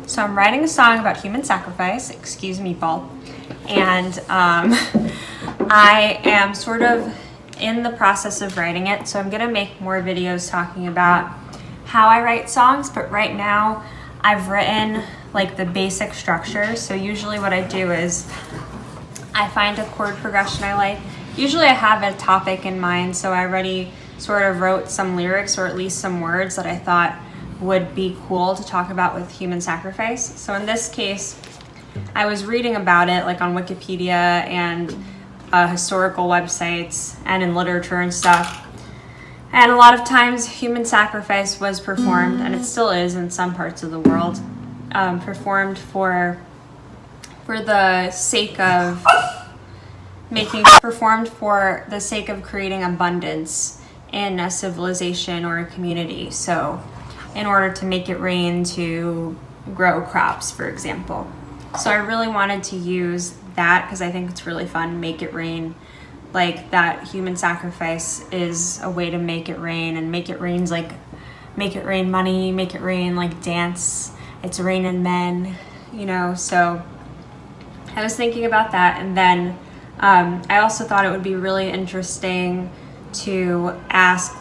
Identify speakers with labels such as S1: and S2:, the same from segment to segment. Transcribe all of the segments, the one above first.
S1: So I'm writing a song about human sacrifice, excuse me, Paul, and I am sort of in the process of writing it, so I'm gonna make more videos talking about how I write songs, but right now I've written like the basic structure. So usually what I do is I find a chord progression I like. Usually I have a topic in mind, so I already sort of wrote some lyrics or at least some words that I thought would be cool to talk about with human sacrifice. So in this case, I was reading about it like on Wikipedia and historical websites and in literature and stuff. And a lot of times human sacrifice was performed, and it still is in some parts of the world, performed for the sake of creating abundance in a civilization or a community. So in order to make it rain to grow crops, for example. So I really wanted to use that because I think it's really fun, make it rain. Like that human sacrifice is a way to make it rain, and make it rain's like make it rain money, make it rain like dance, it's raining men, you know. So I was thinking about that, and then I also thought it would be really interesting to ask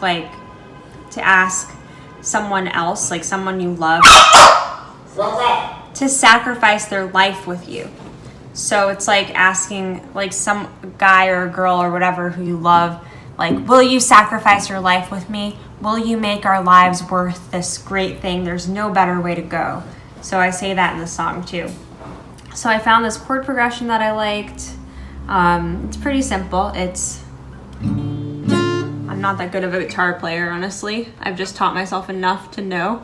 S1: someone else, like someone you love, to sacrifice their life with you. So it's like asking like some guy or girl or whatever who you love, like, will you sacrifice your life with me? Will you make our lives worth this great thing? There's no better way to go. So I say that in the song too. So I found this chord progression that I liked. It's pretty simple. I'm not that good of a guitar player, honestly. I've just taught myself enough to know.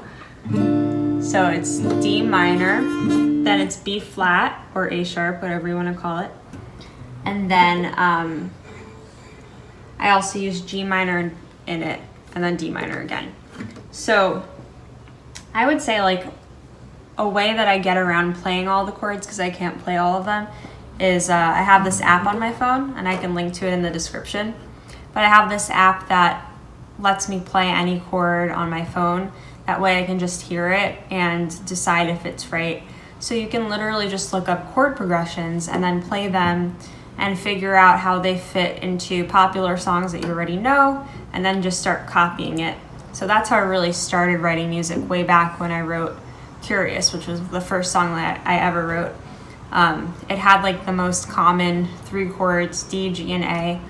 S1: So it's D minor, then it's B flat or A sharp, whatever you want to call it. And then I also use G minor in it, and then D minor again. So I would say like a way that I get around playing all the chords, because I can't play all of them, is I have this app on my phone, and I can link to it in the description. But I have this app that lets me play any chord on my phone. That way I can just hear it and decide if it's right. So you can literally just look up chord progressions and then play them and figure out how they fit into popular songs that you already know, and then just start copying it. So that's how I really started writing music way back when I wrote Curious, which was the first song that I ever wrote. It had like the most common 3 chords, D, G, and A,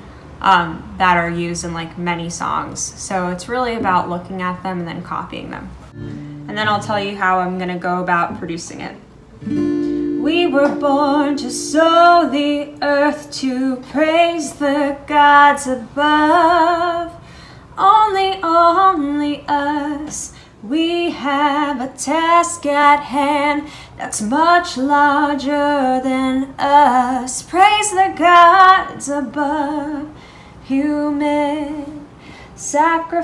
S1: that are used in like many songs. So it's really about looking at them and then copying them. And then I'll tell you how I'm gonna go about producing it. We were born to sow the earth, to praise the gods above. Only us. We have a task at hand that's much larger than us. Praise the gods above. Human sacrifice,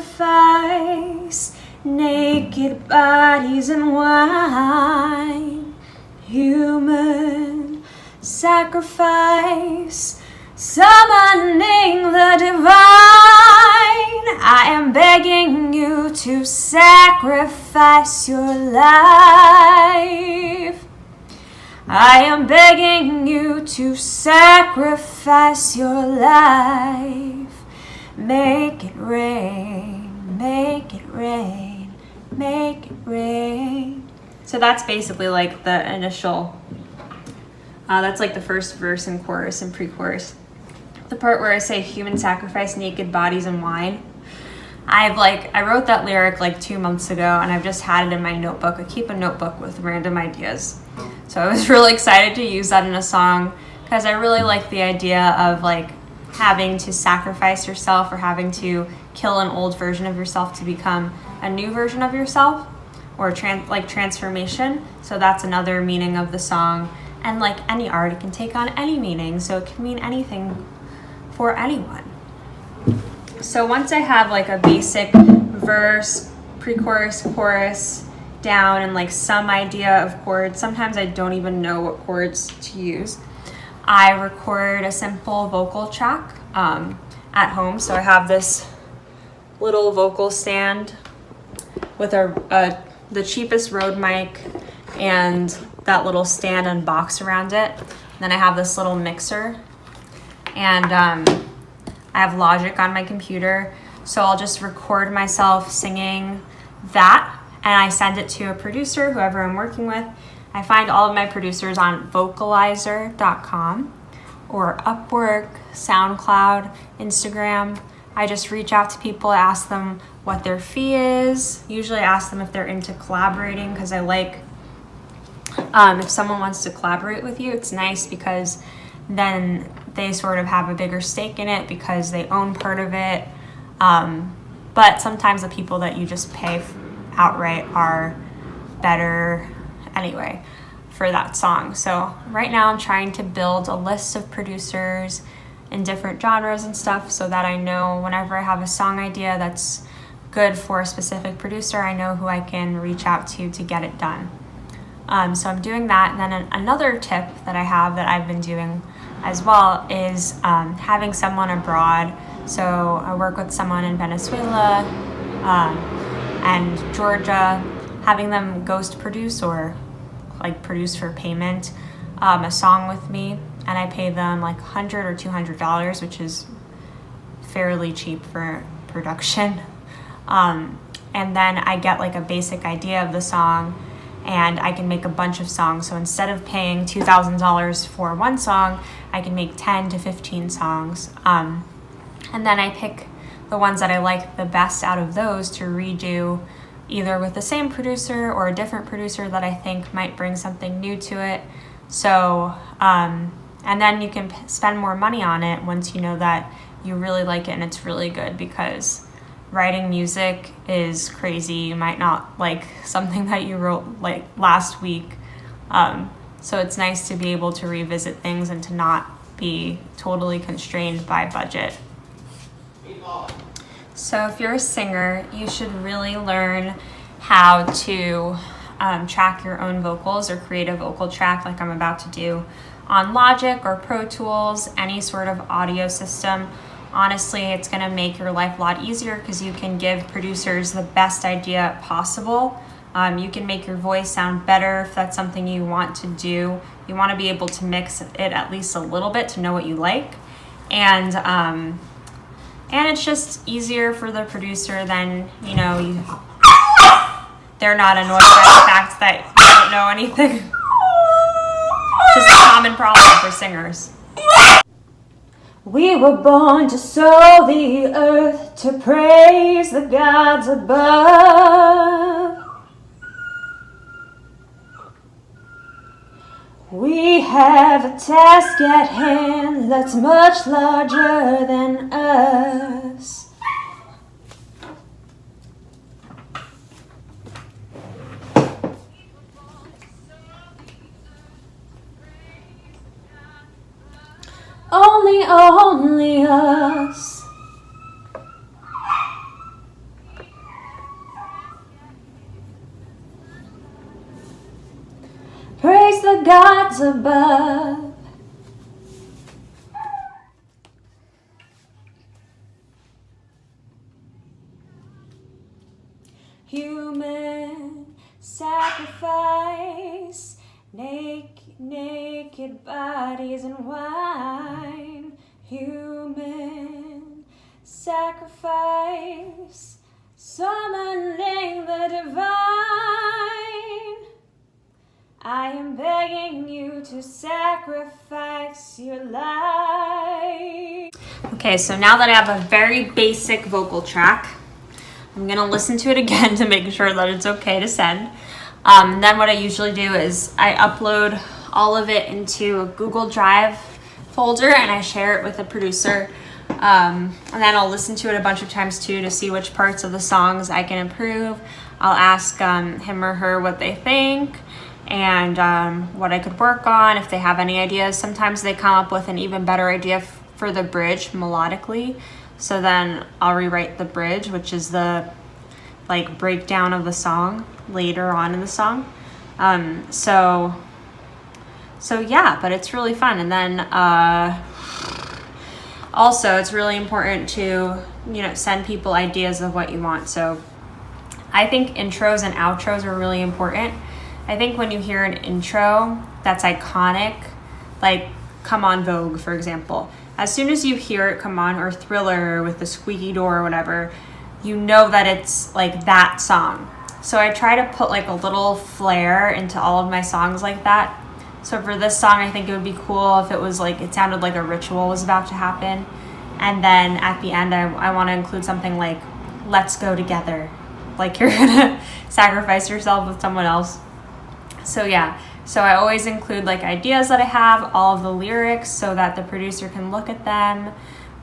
S1: naked bodies and wine. Human sacrifice, summoning the divine. I am begging you to sacrifice your life. I am begging you to sacrifice your life. Make it rain, make it rain, make it rain. So that's basically like the initial, that's like the first verse and chorus and pre-chorus. The part where I say human sacrifice, naked bodies and wine. I wrote that lyric like 2 months ago, and I've just had it in my notebook. I keep a notebook with random ideas. So I was really excited to use that in a song because I really like the idea of like having to sacrifice yourself or having to kill an old version of yourself to become a new version of yourself, or transformation. So that's another meaning of the song. And like any art, it can take on any meaning, so it can mean anything for anyone. So once I have like a basic verse, pre-chorus, chorus down, and like some idea of chords, sometimes I don't even know what chords to use, I record a simple vocal track at home. So I have this little vocal stand with the cheapest Rode mic and that little stand and box around it. Then I have this little mixer, and I have Logic on my computer, so I'll just record myself singing that, and I send it to a producer, whoever I'm working with. I find all of my producers on vocalizer.com or Upwork, SoundCloud, Instagram. I just reach out to people, ask them what their fee is. Usually I ask them if they're into collaborating, because I like, if someone wants to collaborate with you, it's nice because then they sort of have a bigger stake in it because they own part of it. But sometimes the people that you just pay outright are better anyway for that song. So right now I'm trying to build a list of producers in different genres and stuff, so that I know whenever I have a song idea that's good for a specific producer, I know who I can reach out to get it done. So I'm doing that. And then another tip that I have that I've been doing as well is having someone abroad. So I work with someone in Venezuela and Georgia, having them ghost produce or like produce for payment a song with me, and I pay them like $100 or $200, which is fairly cheap for production. And then I get like a basic idea of the song, and I can make a bunch of songs. So instead of paying $2,000 for one song, I can make 10 to 15 songs. And then I pick the ones that I like the best out of those to redo, either with the same producer or a different producer that I think might bring something new to it. So, and then you can spend more money on it once you know that you really like it and it's really good, because writing music is crazy. You might not like something that you wrote like last week. So it's nice to be able to revisit things and to not be totally constrained by budget. So if you're a singer, you should really learn how to track your own vocals or create a vocal track like I'm about to do on Logic or Pro Tools, any sort of audio system. Honestly, it's going to make your life a lot easier because you can give producers the best idea possible. You can make your voice sound better if that's something you want to do. You want to be able to mix it at least a little bit to know what you like. And it's just easier for the producer than, they're not annoyed by the fact that you don't know anything. Just a common problem for singers. We were born to sow the earth, to praise the gods above. We have a task at hand that's much larger than us. Only us. Praise the gods above. Human sacrifice, naked bodies and wine. Human sacrifice, summoning the divine. I am begging you to sacrifice your life. Okay, so now that I have a very basic vocal track, I'm gonna listen to it again to make sure that it's okay to send. Then what I usually do is I upload all of it into a Google Drive folder and I share it with a producer. And then I'll listen to it a bunch of times too to see which parts of the songs I can improve. I'll ask him or her what they think and what I could work on, if they have any ideas. Sometimes they come up with an even better idea for the bridge melodically. So then I'll rewrite the bridge, which is the breakdown of the song later on in the song. So yeah, but it's really fun. And then also it's really important to, send people ideas of what you want. So I think intros and outros are really important I think when you hear an intro that's iconic, like Come On Vogue, for example, as soon as you hear it come on, or Thriller with the squeaky door or whatever, you know that it's like that song. So I try to put like a little flair into all of my songs like that. So for this song, I think it would be cool if it was like, it sounded like a ritual was about to happen. And then at the end, I want to include something like, let's go together. Like you're gonna sacrifice yourself with someone else. So yeah, so I always include like ideas that I have, all of the lyrics so that the producer can look at them,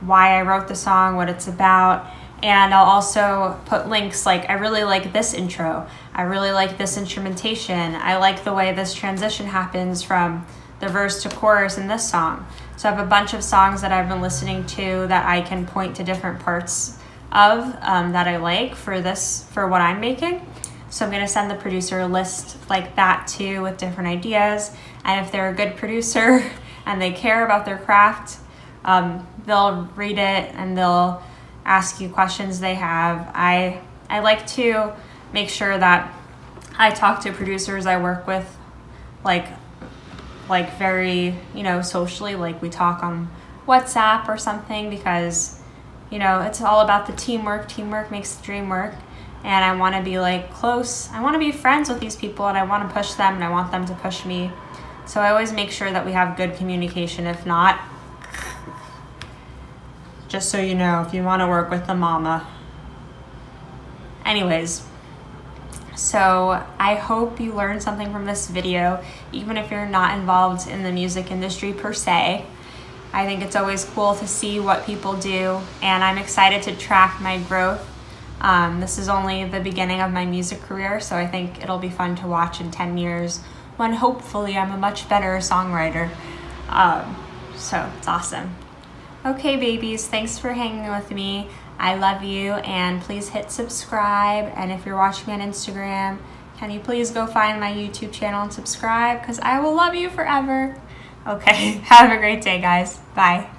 S1: why I wrote the song, what it's about. And I'll also put links like, I really like this intro. I really like this instrumentation. I like the way this transition happens from the verse to chorus in this song. So I have a bunch of songs that I've been listening to that I can point to different parts of that I like for what I'm making. So I'm gonna send the producer a list like that too with different ideas. And if they're a good producer and they care about their craft, they'll read it and they'll ask you questions they have. I like to make sure that I talk to producers I work with like very, socially, like we talk on WhatsApp or something, because, it's all about the teamwork. Teamwork makes the dream work. And I want to be like close. I want to be friends with these people and I want to push them and I want them to push me. So I always make sure that we have good communication. If not, just so you know, if you want to work with the mama. Anyways, so I hope you learned something from this video, even if you're not involved in the music industry per se. I think it's always cool to see what people do, and I'm excited to track my growth. This is only the beginning of my music career, so I think it'll be fun to watch in 10 years when hopefully I'm a much better songwriter. So it's awesome. Okay, babies, thanks for hanging with me. I love you, and please hit subscribe. And if you're watching me on Instagram, can you please go find my YouTube channel and subscribe, because I will love you forever. Okay, have a great day, guys. Bye.